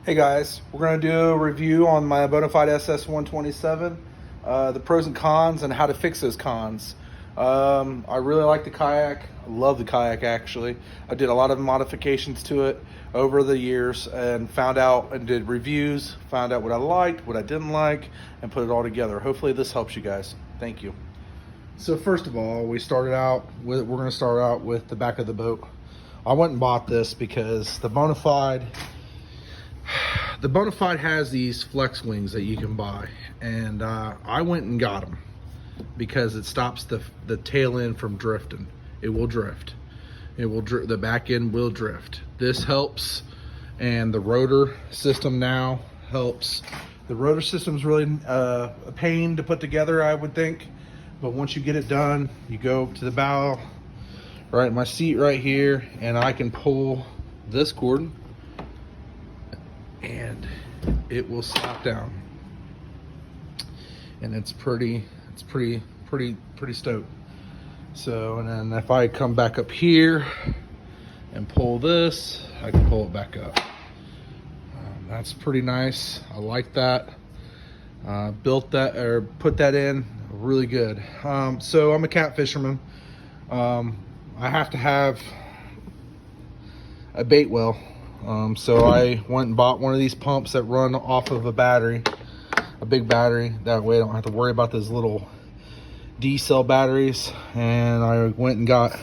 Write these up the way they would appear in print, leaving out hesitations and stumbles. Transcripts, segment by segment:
Hey guys, we're going to do a review on my Bonafide SS 127, the pros and cons and how to fix those cons. I really like the kayak. I love the kayak actually. I did a lot of modifications to it over the years and found out and did reviews, found out what I liked, what I didn't like, and put it all together. Hopefully this helps you guys. Thank you. So first of all, we're going to start out with the back of the boat. I went and bought this because the Bonafide has these flex wings that you can buy, and I went and got them because it stops the tail end from drifting. It will drift. The back end will drift. This helps, and the rotor system now helps. The rotor system's really a pain to put together, I would think, but once you get it done, you go to the bow, right, my seat right here, and I can pull this cord and it will slap down, and it's pretty stoked. So, and then if I come back up here and pull this, I can pull it back up. That's pretty nice. I like that. Built that, or put that in really good. So I'm a cat fisherman. I have to have a bait well. So I went and bought one of these pumps that run off of a battery, a big battery. That way I don't have to worry about those little D-cell batteries. And I went and got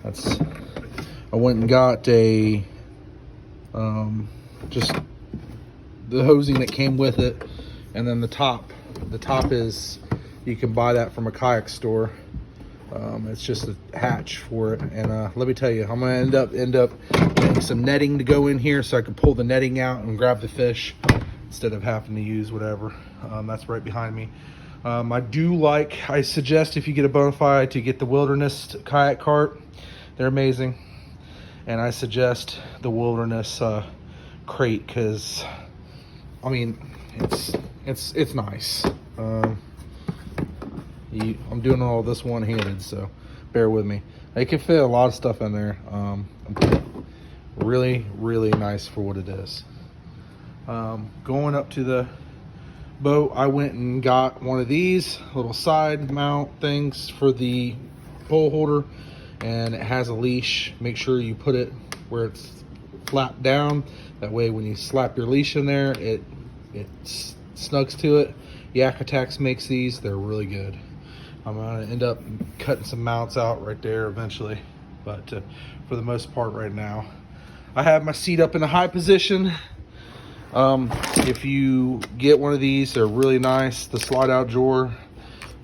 a just the hosing that came with it, and then the top is, you can buy that from a kayak store. It's just a hatch for it, and let me tell you, I'm gonna end up getting some netting to go in here so I can pull the netting out and grab the fish instead of having to use whatever. That's right behind me. I suggest if you get a Bonafide to get the Wilderness kayak cart. They're amazing, and I suggest the Wilderness crate, because I mean it's nice. I'm doing all this one-handed, so bear with me. It can fit a lot of stuff in there. Really nice for what it is. Going up to the boat, I went and got one of these little side mount things for the pole holder, and it has a leash. Make sure you put it where it's flat down. That way when you slap your leash in there, it snugs to it. Yak Attacks makes these. They're really good. I'm gonna end up cutting some mounts out right there eventually, but for the most part right now, I have my seat up in a high position. If you get one of these, they're really nice. The slide out drawer,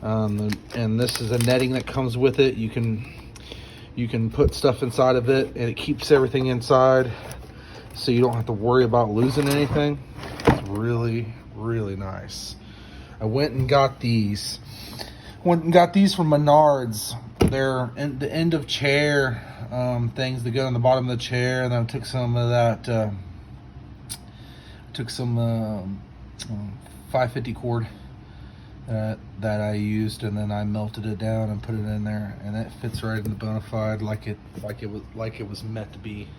and this is a netting that comes with it. You can put stuff inside of it, and it keeps everything inside, so you don't have to worry about losing anything. It's really nice. I went and got these. From Menards. They're in the end of chair things that go on the bottom of the chair, and then I took some of that, 550 cord that I used, and then I melted it down and put it in there, and it fits right in the Bonafide like it was meant to be.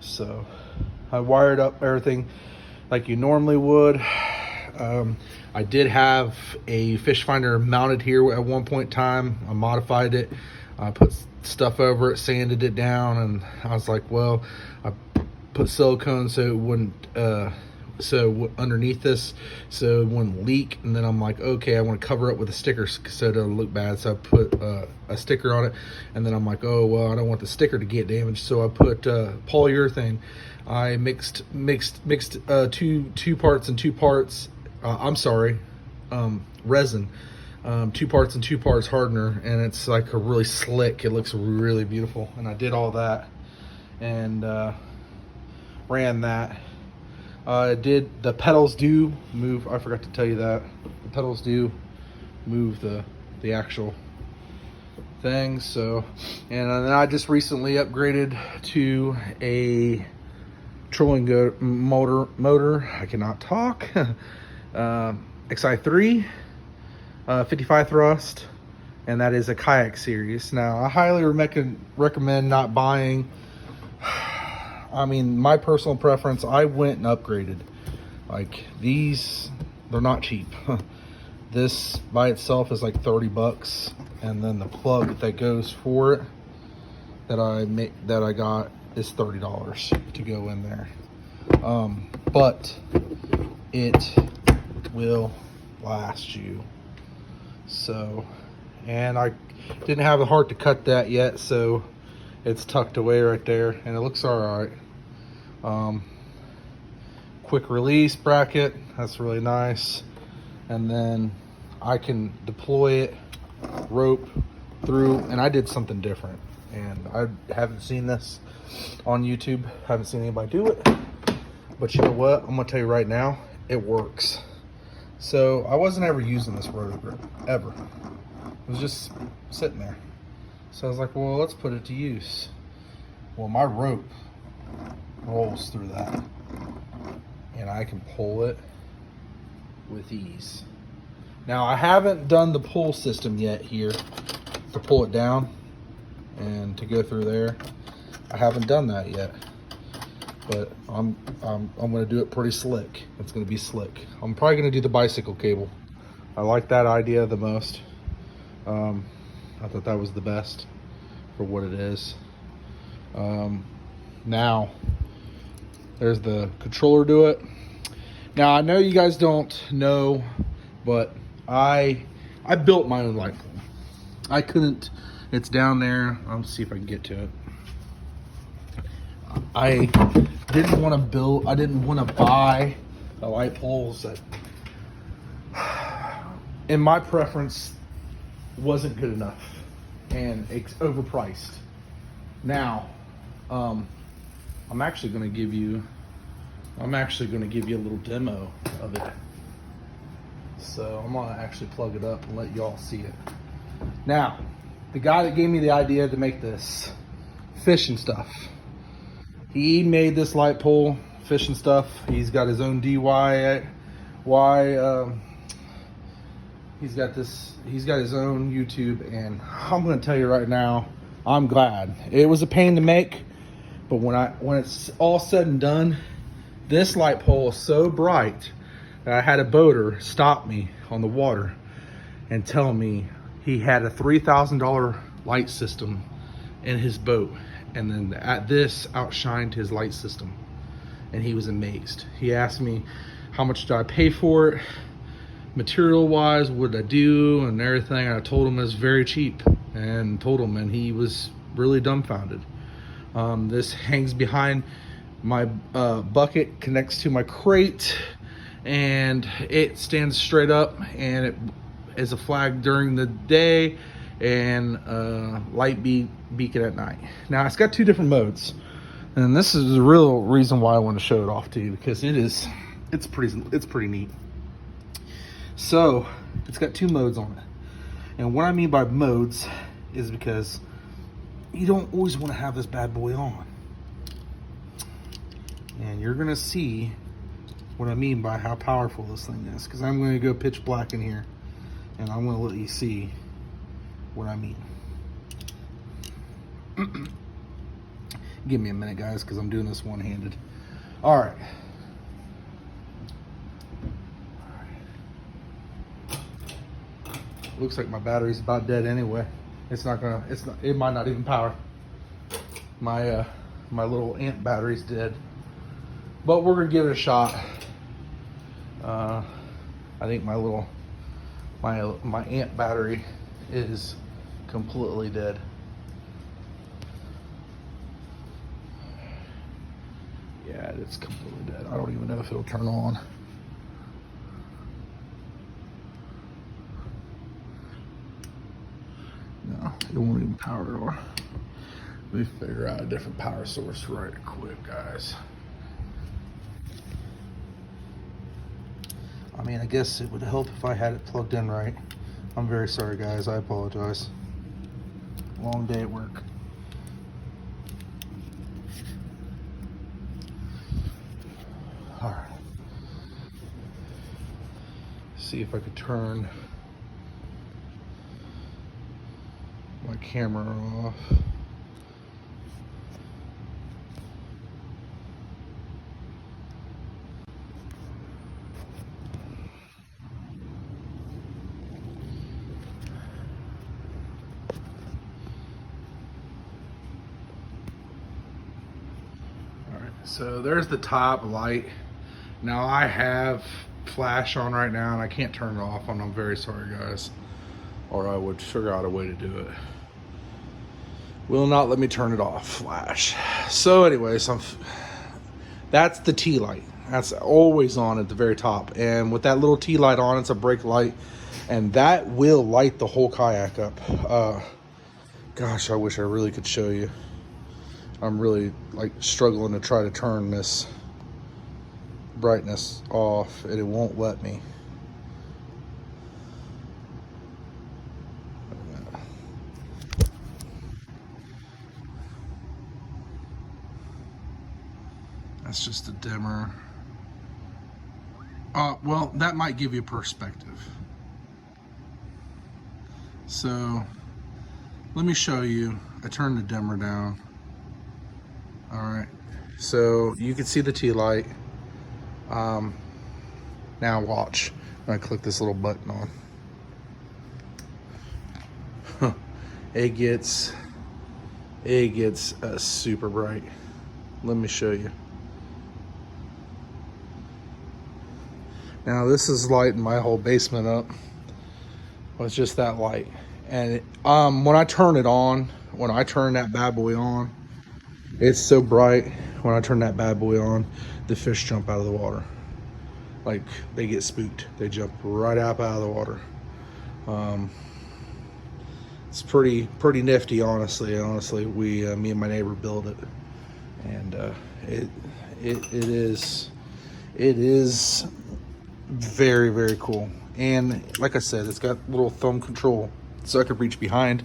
So I wired up everything like you normally would. I did have a fish finder mounted here at one point in time. I modified it. I put stuff over it, sanded it down, and I was like, well, I put silicone so it wouldn't, underneath this, so it wouldn't leak. And then I'm like, okay, I want to cover it with a sticker so it doesn't look bad. So I put a sticker on it, and then I'm like, oh well, I don't want the sticker to get damaged, so I put polyurethane. I mixed two parts and two parts. Resin, 2 parts and 2 parts hardener, and it's like a really slick, it looks really beautiful. And I did all that and ran that. The pedals do move. I forgot to tell you that the pedals do move the actual thing. So, and then I just recently upgraded to a trolling motor. I cannot talk. XI3 55 thrust, and that is a kayak series. Now I highly recommend not buying I mean, my personal preference, I went and upgraded. Like these, they're not cheap. This by itself is like 30 bucks. And then the plug that goes for it that I got is $30 to go in there. But it will last you. So, and I didn't have the heart to cut that yet, so it's tucked away right there, and it looks all right. Quick release bracket, that's really nice. And then I can deploy it, rope through, and I did something different. And I haven't seen this on YouTube, haven't seen anybody do it. But you know what? I'm gonna tell you right now, it works. So I wasn't ever using this rotor grip, ever. It was just sitting there. So I was like, well, let's put it to use. Well, my rope rolls through that. And I can pull it with ease. Now, I haven't done the pull system yet here to pull it down and to go through there. I haven't done that yet. But I'm gonna do it pretty slick. It's gonna be slick. I'm probably gonna do the bicycle cable. I like that idea the most. I thought that was the best for what it is. Now, there's the controller to it. Now I know you guys don't know, but I built my own light pole. I couldn't. It's down there. I'll see if I can get to it. I didn't want to build, I didn't want to buy the light poles that, in my preference, wasn't good enough and it's overpriced. Now, I'm actually going to give you a little demo of it. So I'm going to actually plug it up and let y'all see it. Now, the guy that gave me the idea to make this fishing stuff, he made this light pole, fishing stuff. He's got his own DIY. He's got his own YouTube, and I'm gonna tell you right now, I'm glad. It was a pain to make, but when it's all said and done, this light pole is so bright that I had a boater stop me on the water and tell me he had a $3,000 light system in his boat. And then this outshined his light system, and he was amazed. He asked me how much did I pay for it, material wise, what did I do and everything. And I told him it was very cheap, and he was really dumbfounded. This hangs behind my bucket, connects to my crate, and it stands straight up, and it is a flag during the day and light beacon at night. Now it's got two different modes, and this is the real reason why I want to show it off to you, because it's pretty neat. So it's got two modes on it, and what I mean by modes is because you don't always want to have this bad boy on, and you're gonna see what I mean by how powerful this thing is, because I'm going to go pitch black in here and I'm going to let you see what I mean. Give me a minute, guys, because I'm doing this one-handed. All right. Looks like my battery's about dead anyway. It might not even power. My little amp battery's dead, but we're gonna give it a shot. I think my amp battery is completely dead. Yeah, it's completely dead. I don't even know if it'll turn on. No, it won't even power it on. Let me figure out a different power source right quick, guys. I mean, I guess it would help if I had it plugged in right. I'm very sorry, guys. I apologize. Long day at work. All right. See if I could turn my camera off. So there's the top light. Now I have flash on right now and I can't turn it off, and I'm very sorry guys, or I would figure out a way to do it. Will not let me turn it off, flash. So anyways, that's the T light. That's always on at the very top, and with that little T light on, it's a brake light, and that will light the whole kayak up. Gosh, I wish I really could show you. I'm really like struggling to try to turn this brightness off, and it won't let me. That's just a dimmer. Well, that might give you perspective. So let me show you. I turned the dimmer down. All right, so you can see the T light. Now watch. I click this little button on. It gets super bright. Let me show you. Now this is lighting my whole basement up. It's just that light. And when I turn it on, when I turn that bad boy on, it's so bright. When I turn that bad boy on, the fish jump out of the water. Like, they get spooked. They jump right up out of the water. It's pretty nifty, honestly. We me and my neighbor built it, and it is very, very cool. And like I said, it's got little thumb control, so I could reach behind,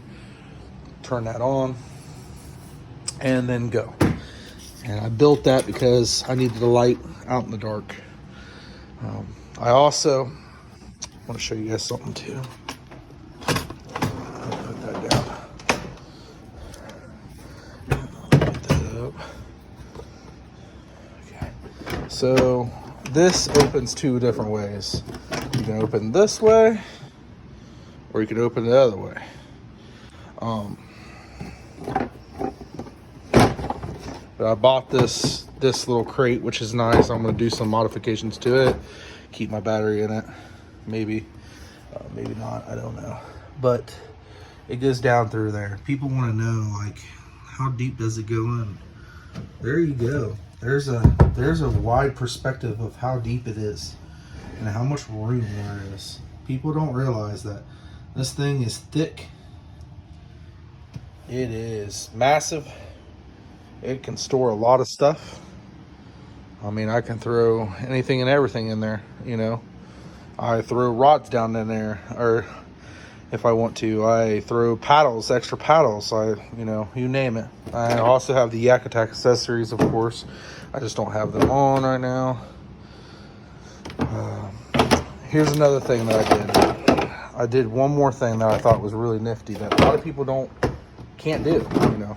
turn that on, and then go. And I built that because I needed a light out in the dark. I also want to show you guys something too. I'll put that down. I'll put that up. Okay. So this opens two different ways. You can open this way, or you can open the other way. But I bought this little crate, which is nice. I'm going to do some modifications to it, keep my battery in it. Maybe not. I don't know. But it goes down through there. People want to know, like, how deep does it go in? There you go. There's a wide perspective of how deep it is and how much room there is. People don't realize that this thing is thick. It is massive. It can store a lot of stuff. I mean, I can throw anything and everything in there, you know. I throw rods down in there, or if I want to, I throw paddles, extra paddles, you name it. I also have the Yak Attack accessories, of course. I just don't have them on right now. Here's another thing that I did. I did one more thing that I thought was really nifty that a lot of people can't do, you know.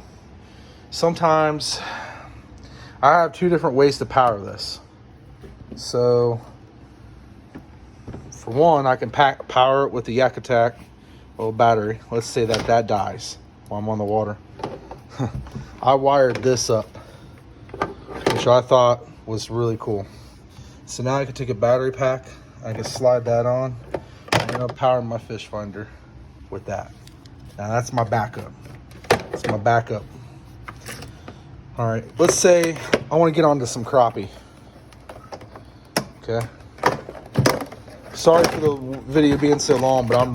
Sometimes I have two different ways to power this. So for one, I can power it with the Yak Attack little battery. Let's say that dies while I'm on the water. I wired this up, which I thought was really cool. So now I can take a battery pack, I can slide that on, and I'm powering my fish finder with that. Now that's my backup. It's my backup. All right, let's say I want to get onto some crappie. Okay. Sorry for the video being so long, but I'm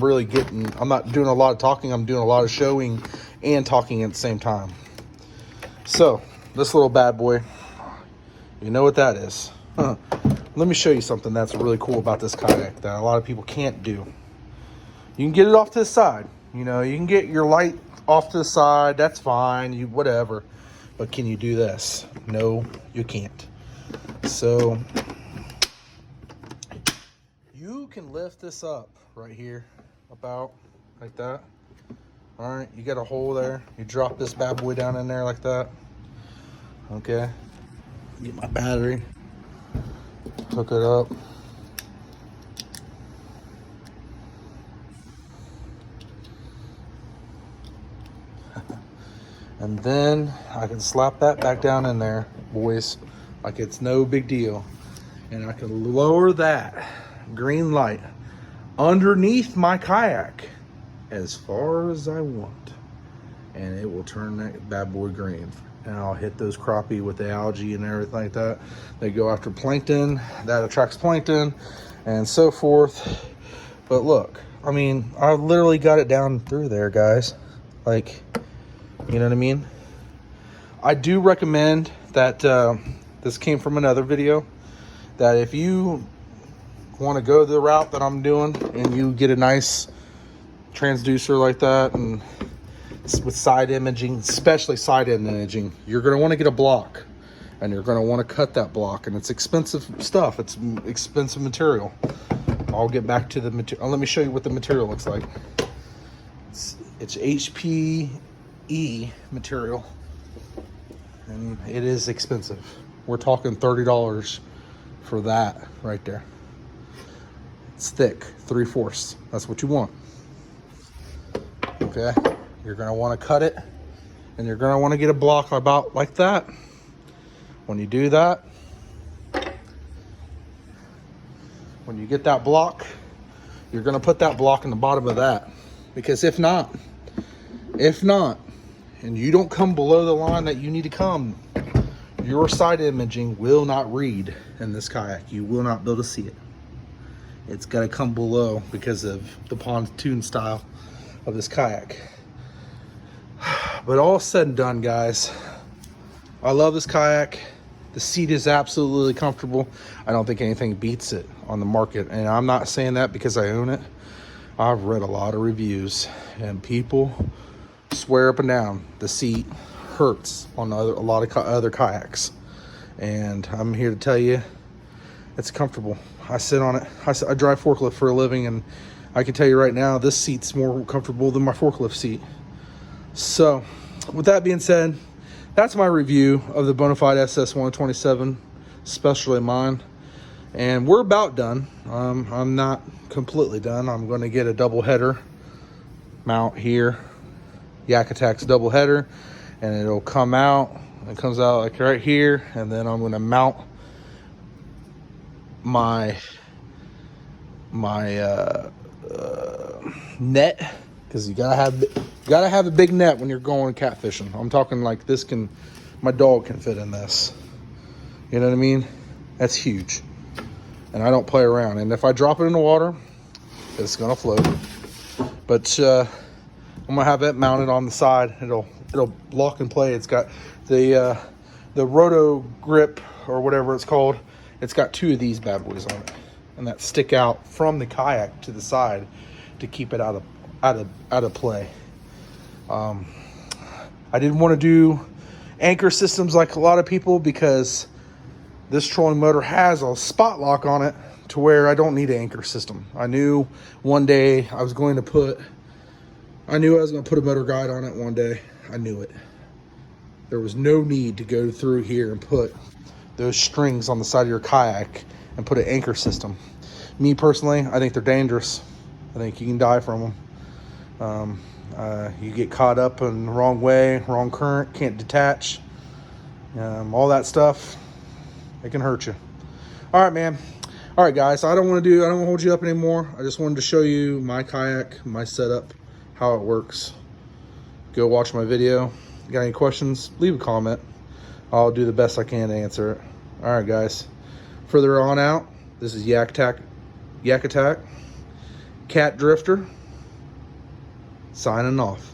not doing a lot of talking. I'm doing a lot of showing and talking at the same time. So this little bad boy, you know what that is. Let me show you something that's really cool about this kayak that a lot of people can't do. You can get it off to the side. You know, you can get your light off to the side. That's fine. Whatever. But can you do this? No, you can't. So you can lift this up right here, about like that. All right, you got a hole there. You drop this bad boy down in there like that. Okay. Get my battery. Hook it up. And then I can slap that back down in there, boys. like it's no big deal. And I can lower that green light underneath my kayak as far as I want, and it will turn that bad boy green. And I'll hit those crappie with the algae and everything like that. They go after plankton, that attracts plankton, and so forth. But look, I mean, I literally got it down through there, guys. Like, you know what I mean? I do recommend that, this came from another video, that if you want to go the route that I'm doing and you get a nice transducer like that, and with side imaging, especially side imaging, you're going to want to get a block, and you're going to want to cut that block, and it's expensive stuff. It's expensive material. I'll get back to the material. Let me show you what the material looks like. It's HPE material, and it is expensive. We're talking $30 for that right there. It's thick, 3/4. That's what you want. Okay, you're gonna want to cut it, and you're gonna want to get a block about like that. When you do that, when you get that block, you're gonna put that block in the bottom of that, because if not, and you don't come below the line that you need to come, your side imaging will not read in this kayak. You will not be able to see it. It's got to come below because of the pontoon style of this kayak. But all said and done, guys, I love this kayak. The seat is absolutely comfortable. I don't think anything beats it on the market. And I'm not saying that because I own it. I've read a lot of reviews, and people swear up and down the seat hurts on a lot of other kayaks. And I'm here to tell you, it's comfortable. I sit on it. I drive forklift for a living, and I can tell you right now, this seat's more comfortable than my forklift seat. So, with that being said, that's my review of the Bonafide SS 127, especially mine. And we're about done. I'm not completely done. I'm going to get a double header mount here, Yak Attack's double header, and it'll come out. It comes out like right here, and then I'm going to mount my net, because you gotta have a big net when you're going catfishing. I'm talking like this my dog can fit in this. You know what I mean? That's huge, and I don't play around. And if I drop it in the water, it's gonna float. But I'm gonna have it mounted on the side. It'll lock and play. It's got the roto grip, or whatever it's called. It's got 2 of these bad boys on it, and that stick out from the kayak to the side to keep it out of play. I didn't want to do anchor systems like a lot of people, because this trolling motor has a spot lock on it to where I don't need an anchor system. I knew one day I was going to put a motor guide on it one day. I knew it. There was no need to go through here and put those strings on the side of your kayak and put an anchor system. Me personally, I think they're dangerous. I think you can die from them. You get caught up in the wrong way, wrong current, can't detach, all that stuff. It can hurt you. All right, man. All right, guys. I don't want to hold you up anymore. I just wanted to show you my kayak, my setup, how it works. Go watch my video. Got any questions? Leave a comment. I'll do the best I can to answer it. All right, guys. Further on out, this is Yak Attack, Cat Drifter, signing off.